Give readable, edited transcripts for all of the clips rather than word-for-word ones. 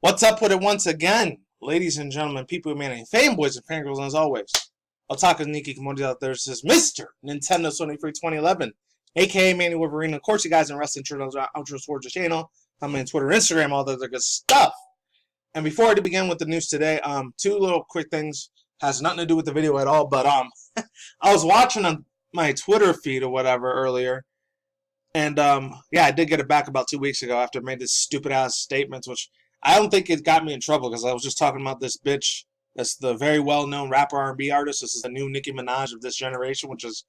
What's up with it once again, ladies and gentlemen, people, man, and fanboys and fangirls, and as always, Otaku Nikki Komodi out there says Mr. Nintendo Sony Free 2011, aka Manny Wolverine. Of course, you guys in wrestling channels, Outro Sports channel. I'm on Twitter, Instagram, all that other good stuff. And before I begin with the news today, two little quick things. Has nothing to do with the video at all, but I was watching on my Twitter feed or whatever earlier, and yeah, I did get it back about 2 weeks ago after I made this stupid ass statements, which I don't think it got me in trouble because I was just talking about this bitch. That's the very well known rapper R&B artist. This is the new Nicki Minaj of this generation, which is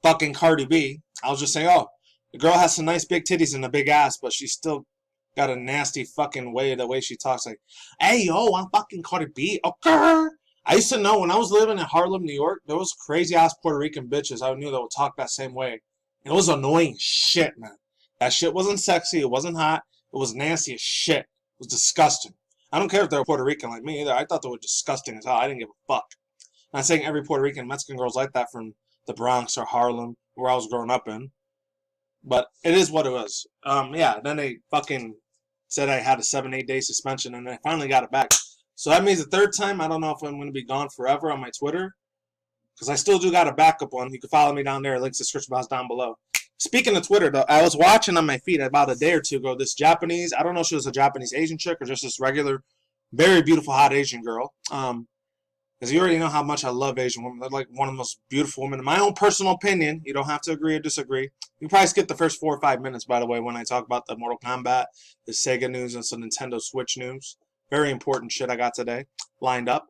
fucking Cardi B. I was just saying, oh, the girl has some nice big titties and a big ass, but she's still got a nasty fucking way, the way she talks. Like, hey, yo, I'm fucking Cardi B. Okay. I used to know when I was living in Harlem, New York, there was crazy ass Puerto Rican bitches I knew that would talk that same way. And it was annoying as shit, man. That shit wasn't sexy. It wasn't hot. It was nasty as shit. It was disgusting. I don't care if they're Puerto Rican like me either. I thought they were disgusting as hell. I didn't give a fuck. I'm not saying every Puerto Rican Mexican girl's like that from the Bronx or Harlem, where I was growing up in. But it is what it was. Yeah, then they fucking said I had a 7-8 day suspension, and I finally got it back. So that means the third time, I don't know if I'm going to be gone forever on my Twitter, because I still do got a backup one. You can follow me down there. Links in the description box down below. Speaking of Twitter, though, I was watching on my feed about a day or two ago this Japanese, I don't know if she was a Japanese Asian chick or just this regular, very beautiful, hot Asian girl. Because you already know how much I love Asian women. They're like one of the most beautiful women. In my own personal opinion, you don't have to agree or disagree. You probably skip the first 4 or 5 minutes, by the way, when I talk about the Mortal Kombat, the SEGA news, and some Nintendo Switch news. Very important shit I got today lined up.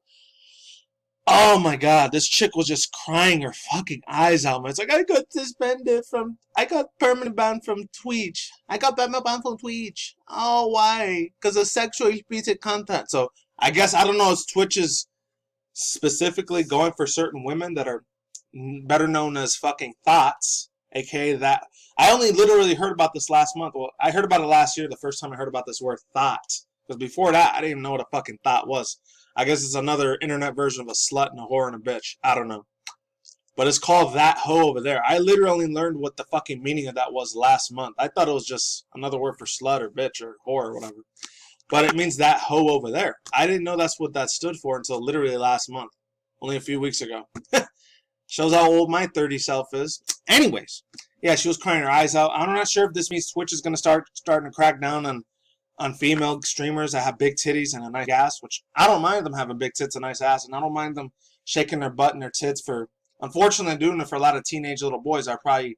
Oh my god, this chick was just crying her fucking eyes out. It's like, I got permanent ban from Twitch. I got permanent ban from Twitch. Oh, why? Because of sexual explicit content. So, I guess, I don't know if Twitch is specifically going for certain women that are better known as fucking thoughts, aka that. I only literally heard about this last month. Well, I heard about it last year, the first time I heard about this word thought. Because before that, I didn't even know what a fucking thought was. I guess it's another internet version of a slut and a whore and a bitch. I don't know. But it's called that hoe over there. I literally learned what the fucking meaning of that was last month. I thought it was just another word for slut or bitch or whore or whatever. But it means that hoe over there. I didn't know that's what that stood for until literally last month. Only a few weeks ago. Shows how old my 30 self is. Anyways. Yeah, she was crying her eyes out. I'm not sure if this means Twitch is going to starting to crack down on female streamers that have big titties and a nice ass, which I don't mind them having big tits and nice ass, and I don't mind them shaking their butt and their tits for, unfortunately, doing it for a lot of teenage little boys are probably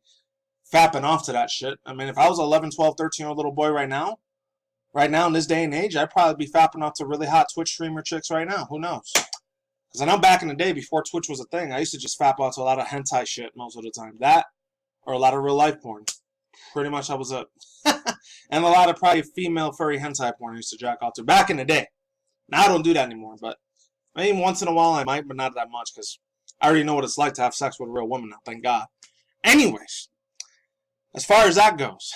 fapping off to that shit. I mean, if I was an 11, 12, 13-year-old little boy right now in this day and age, I'd probably be fapping off to really hot Twitch streamer chicks right now. Who knows? Because I know back in the day, before Twitch was a thing, I used to just fap off to a lot of hentai shit most of the time. That, or a lot of real life porn. Pretty much that was it. And a lot of probably female furry hentai porn I used to jack off to back in the day. Now I don't do that anymore, but maybe once in a while I might, but not that much because I already know what it's like to have sex with a real woman now, thank God. Anyways, as far as that goes,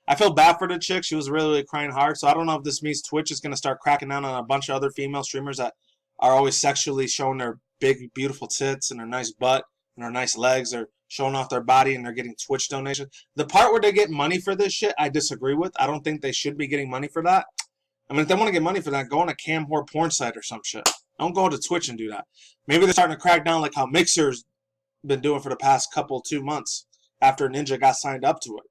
I feel bad for the chick. She was really crying hard, so I don't know if this means Twitch is going to start cracking down on a bunch of other female streamers that are always sexually showing their big, beautiful tits and their nice butt and their nice legs. They're showing off their body and they're getting Twitch donations. The part where they get money for this shit, I disagree with. I don't think they should be getting money for that. I mean, if they want to get money for that, go on a cam whore porn site or some shit. Don't go to Twitch and do that. Maybe they're starting to crack down like how Mixer's been doing for the past 2 months after Ninja got signed up to it.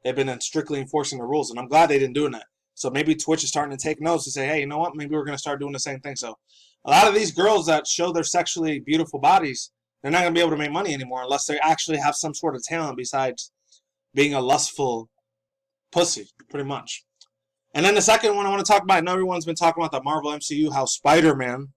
They've been strictly enforcing the rules, and I'm glad they didn't do that. So maybe Twitch is starting to take notes and say, hey, you know what? Maybe we're going to start doing the same thing. So a lot of these girls that show their sexually beautiful bodies, they're not going to be able to make money anymore unless they actually have some sort of talent besides being a lustful pussy, pretty much. And then the second one I want to talk about, I know everyone's been talking about the Marvel MCU, how Spider-Man,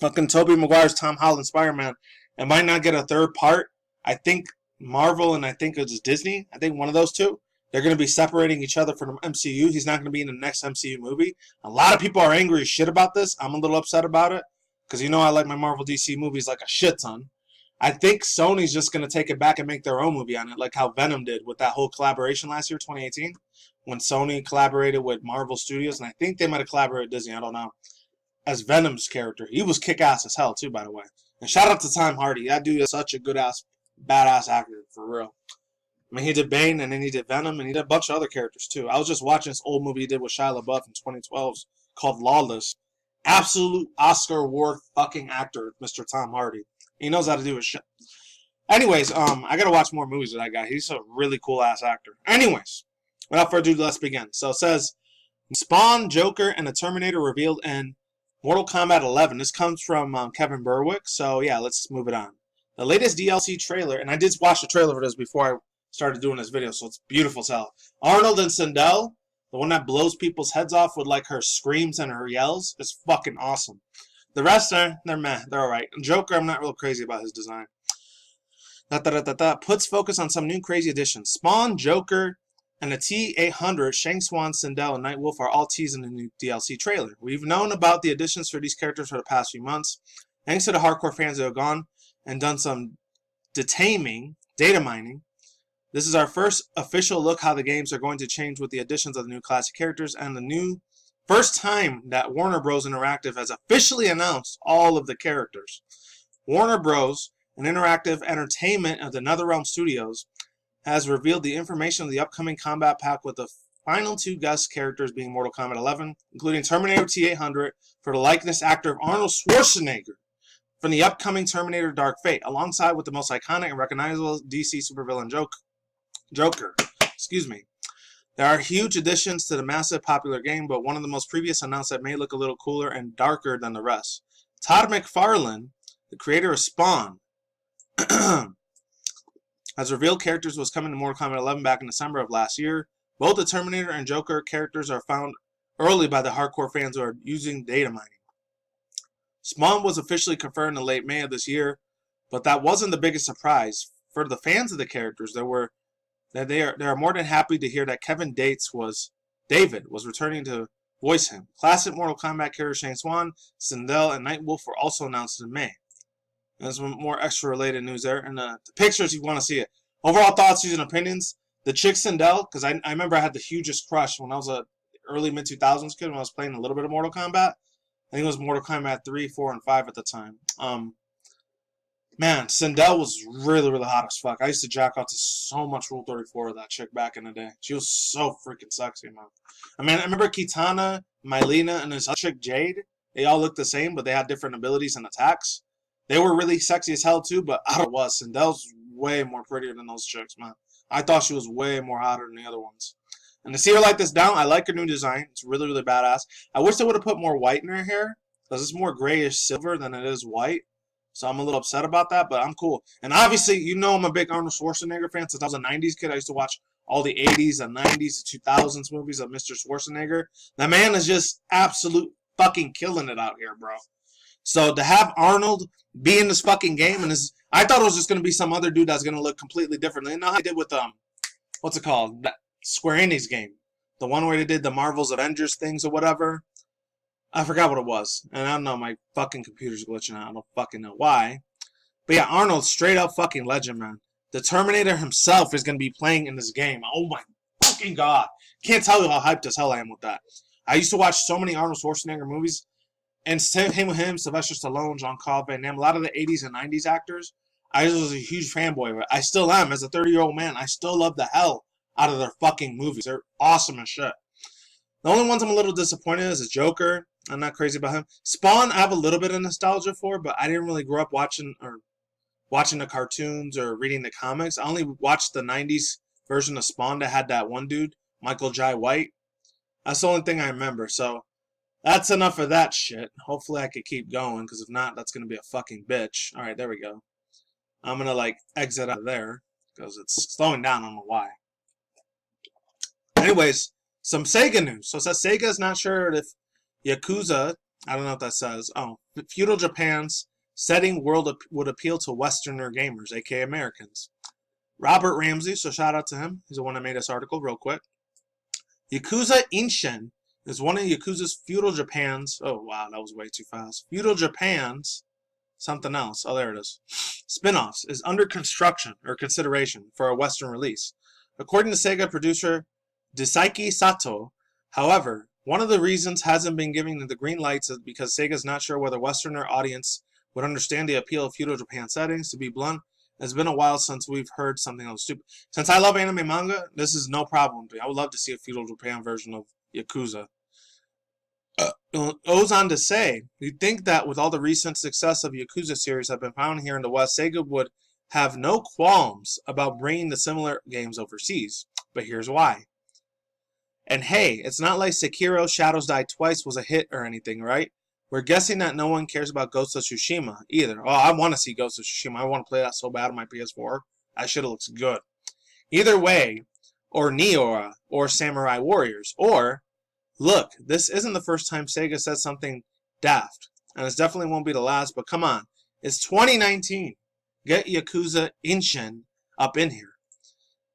fucking Tobey Maguire's Tom Holland Spider-Man, it might not get a third part. I think Marvel and I think it's Disney, I think one of those two, they're going to be separating each other from the MCU. He's not going to be in the next MCU movie. A lot of people are angry as shit about this. I'm a little upset about it because you know I like my Marvel DC movies like a shit ton. I think Sony's just going to take it back and make their own movie on it, like how Venom did with that whole collaboration last year, 2018, when Sony collaborated with Marvel Studios, and I think they might have collaborated with Disney, I don't know, as Venom's character. He was kick-ass as hell, too, by the way. And shout out to Tom Hardy. That dude is such a good-ass, badass actor, for real. I mean, he did Bane, and then he did Venom, and he did a bunch of other characters, too. I was just watching this old movie he did with Shia LaBeouf in 2012's called Lawless. Absolute Oscar worth fucking actor, Mr. Tom Hardy. He knows how to do his shit. Anyways, I gotta watch more movies with that guy. He's a really cool ass actor. Anyways, without further ado, let's begin. So it says Spawn, Joker, and the Terminator revealed in Mortal Kombat 11. This comes from Kevin Berwick. So yeah, let's move it on. The latest DLC trailer, and I did watch the trailer for this before I started doing this video, so it's beautiful as hell. Arnold and Sindel, the one that blows people's heads off with like her screams and her yells, is fucking awesome. The rest they're meh, they're alright. Joker, I'm not real crazy about his design. Puts focus on some new crazy additions. Spawn, Joker, and the T-800, Shang Tsung, Sindel, and Nightwolf are all teased in the new DLC trailer. We've known about the additions for these characters for the past few months. Thanks to the hardcore fans who have gone and done some data mining. This is our first official look how the games are going to change with the additions of the new classic characters and the new first time that Warner Bros. Interactive has officially announced all of the characters. Warner Bros., an interactive entertainment of the NetherRealm Studios, has revealed the information of the upcoming combat pack with the final two guest characters being Mortal Kombat 11, including Terminator T-800 for the likeness actor of Arnold Schwarzenegger from the upcoming Terminator Dark Fate, alongside with the most iconic and recognizable DC supervillain Joker. Excuse me. There are huge additions to the massive popular game, but one of the most previous announced that may look a little cooler and darker than the rest. Todd McFarlane, the creator of Spawn, has revealed characters was coming to Mortal Kombat 11 back in December of last year. Both the Terminator and Joker characters are found early by the hardcore fans who are using data mining. Spawn was officially confirmed in late May of this year, but that wasn't the biggest surprise. For the fans of the characters, they are more than happy to hear that David was returning to voice him. Classic Mortal Kombat character Shang Tsung, Sindel, and Nightwolf were also announced in May. There's some more extra related news there. And the pictures, you want to see it. Overall thoughts, views, and opinions. The chick Sindel, because I remember I had the hugest crush when I was a early mid-2000s kid when I was playing a little bit of Mortal Kombat. I think it was Mortal Kombat 3, 4, and 5 at the time. Man, Sindel was really, really hot as fuck. I used to jack out to so much Rule 34 of that chick back in the day. She was so freaking sexy, man. I mean, I remember Kitana, Mylena, and this other chick, Jade. They all looked the same, but they had different abilities and attacks. They were really sexy as hell, too, but I don't know what. Sindel's way more prettier than those chicks, man. I thought she was way more hotter than the other ones. And to see her like this down, I like her new design. It's really, really badass. I wish they would have put more white in her hair, because it's more grayish silver than it is white. So I'm a little upset about that, but I'm cool. And obviously, you know I'm a big Arnold Schwarzenegger fan. Since I was a 90s kid, I used to watch all the 80s, the 90s, the 2000s movies of Mr. Schwarzenegger. That man is just absolute fucking killing it out here, bro. So to have Arnold be in this fucking game, and I thought it was just going to be some other dude that's going to look completely different. You know how I did with, what's it called? That Square Enix game. The one where they did the Marvel's Avengers things or whatever. I forgot what it was. And I don't know, my fucking computer's glitching out. I don't fucking know why. But yeah, Arnold's straight up fucking legend, man. The Terminator himself is going to be playing in this game. Oh my fucking god. Can't tell you how hyped as hell I am with that. I used to watch so many Arnold Schwarzenegger movies. And same with him, Sylvester Stallone, Jean-Claude Van Damme, a lot of the 80s and 90s actors. I was a huge fanboy. I still am. As a 30-year-old man, I still love the hell out of their fucking movies. They're awesome as shit. The only ones I'm a little disappointed in is Joker. I'm not crazy about him. Spawn, I have a little bit of nostalgia for, but I didn't really grow up watching the cartoons or reading the comics. I only watched the 90s version of Spawn that had that one dude, Michael Jai White. That's the only thing I remember. So that's enough of that shit. Hopefully I could keep going, because if not, that's going to be a fucking bitch. Alright, there we go. I'm going to, exit out of there, because it's slowing down. I don't know why. Anyways, some SEGA news. So it says SEGA is not sure if Yakuza, I don't know what that says. Oh, feudal Japan's setting world would appeal to Westerner gamers, aka Americans. Robert Ramsey, so shout out to him. He's the one that made this article real quick. Yakuza Ishin is one of Yakuza's feudal Japan's. Oh, wow, that was way too fast. Feudal Japan's something else. Oh, there it is. Spin-offs is under construction or consideration for a Western release. According to SEGA producer Daisuke Sato, however, one of the reasons hasn't been giving the green lights is because Sega's not sure whether Westerner audience would understand the appeal of feudal Japan settings. To be blunt, it's been a while since we've heard something else stupid. Since I love anime manga, this is no problem to me. I would love to see a feudal Japan version of Yakuza. It goes on to say, you'd think that with all the recent success of Yakuza series have been found here in the West, Sega would have no qualms about bringing the similar games overseas. But here's why. And hey, it's not like Sekiro Shadows Die Twice was a hit or anything, right? We're guessing that no one cares about Ghost of Tsushima either. Oh, I want to see Ghost of Tsushima. I want to play that so bad on my PS4. That shit looks good. Either way, or Neora, or Samurai Warriors, or, look, this isn't the first time Sega said something daft, and it definitely won't be the last, but come on. It's 2019. Get Yakuza Ishin up in here.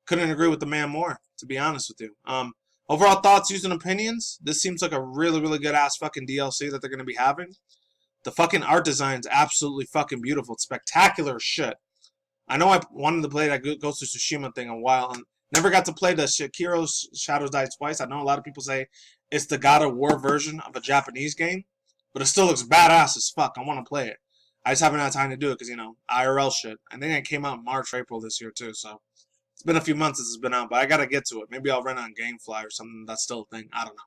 Couldn't agree with the man more, to be honest with you. Overall thoughts, views, and opinions. This seems like a really, really good ass fucking DLC that they're going to be having. The fucking art design is absolutely fucking beautiful. It's spectacular shit. I know I wanted to play that Ghost of Tsushima thing a while, and never got to play the Sekiro Shadows Die Twice. I know a lot of people say it's the God of War version of a Japanese game, but it still looks badass as fuck. I want to play it. I just haven't had time to do it because, you know, IRL shit. I think it came out in March or April this year, too, so it's been a few months since it's been out, but I gotta get to it. Maybe I'll rent it on GameFly or something. That's still a thing. I don't know.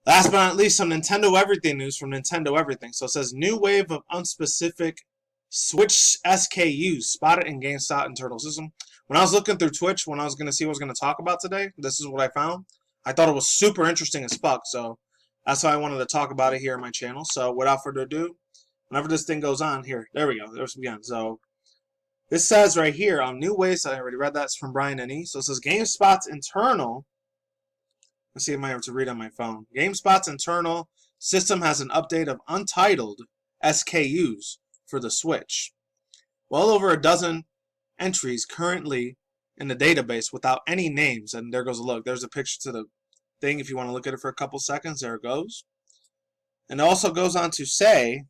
Last but not least, some Nintendo Everything news from Nintendo Everything. So it says, new wave of unspecific Switch SKUs spotted in GameStop internal system. When I was looking through Twitch, when I was going to see what I was going to talk about today, this is what I found. I thought it was super interesting as fuck, so that's why I wanted to talk about it here on my channel. So without further ado, whenever this thing goes on, here, there we go. There's again. So this says right here, new ways, I already read that, it's from Brian N.E. So it says GameSpot's internal, let's see if I have to read on my phone. GameSpot's internal system has an update of untitled SKUs for the Switch. Well over a dozen entries currently in the database without any names, and there goes a look. There's a picture to the thing if you want to look at it for a couple seconds. There it goes. And it also goes on to say,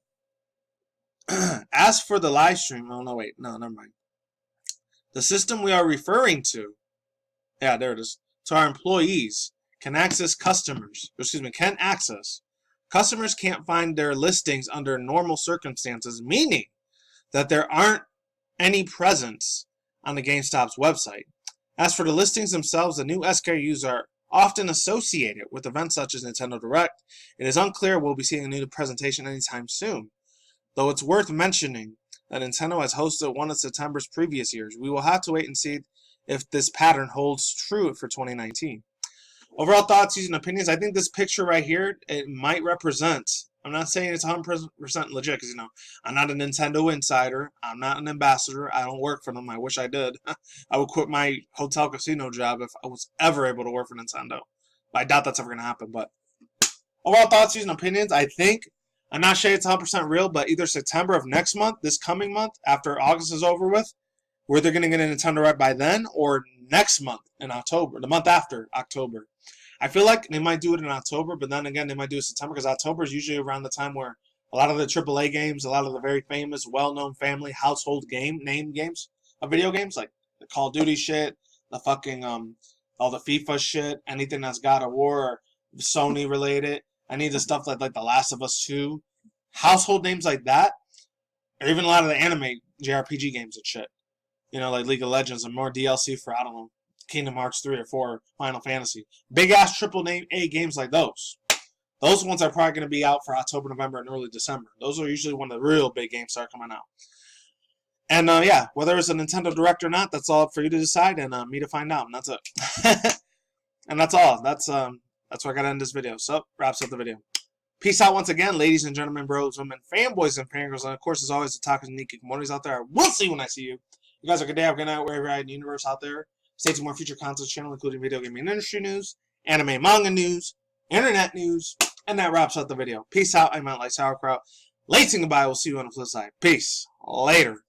as for the live stream, oh no, wait, no, never mind. The system we are referring to, yeah, there it is, to our employees can access customers, customers can't find their listings under normal circumstances, meaning that there aren't any presence on the GameStop's website. As for the listings themselves, the new SKUs are often associated with events such as Nintendo Direct. It is unclear we'll be seeing a new presentation anytime soon. Though it's worth mentioning that Nintendo has hosted one of September's previous years. We will have to wait and see if this pattern holds true for 2019. Overall thoughts, views, and opinions. I think this picture right here, it might represent, I'm not saying it's 100% legit because, you know, I'm not a Nintendo insider. I'm not an ambassador. I don't work for them. I wish I did. I would quit my hotel casino job if I was ever able to work for Nintendo. But I doubt that's ever going to happen. But overall thoughts, views, and opinions. I think, I'm not sure it's 100% real, but either September of next month, this coming month, after August is over with, we're either going to get a Nintendo Direct by then or next month in October, the month after October. I feel like they might do it in October, but then again, they might do it in September because October is usually around the time where a lot of the AAA games, a lot of the very famous, well-known family household name games of video games, like the Call of Duty shit, the fucking, all the FIFA shit, anything that's God of War or Sony related, any of the stuff like The Last of Us 2, household names like that, or even a lot of the anime JRPG games and shit. You know, like League of Legends and more DLC for, I don't know, Kingdom Hearts 3 or 4, Final Fantasy. Big-ass triple-A games like those. Those ones are probably going to be out for October, November, and early December. Those are usually when the real big games start coming out. And, yeah, whether it's a Nintendo Direct or not, that's all up for you to decide and me to find out. And that's it. And that's all. That's where I got to end this video. So, wraps up the video. Peace out once again, ladies and gentlemen, bros, women, fanboys, and fangirls. And, of course, as always, the talkers and unique communities out there. We'll see you when I see you. You guys have a good day, have a good night, wherever you're at in the universe out there. Stay tuned for more future content channel, including video gaming industry news, anime manga news, internet news, and that wraps up the video. Peace out. I'm out like sauerkraut. Late saying goodbye. We'll see you on the flip side. Peace. Later.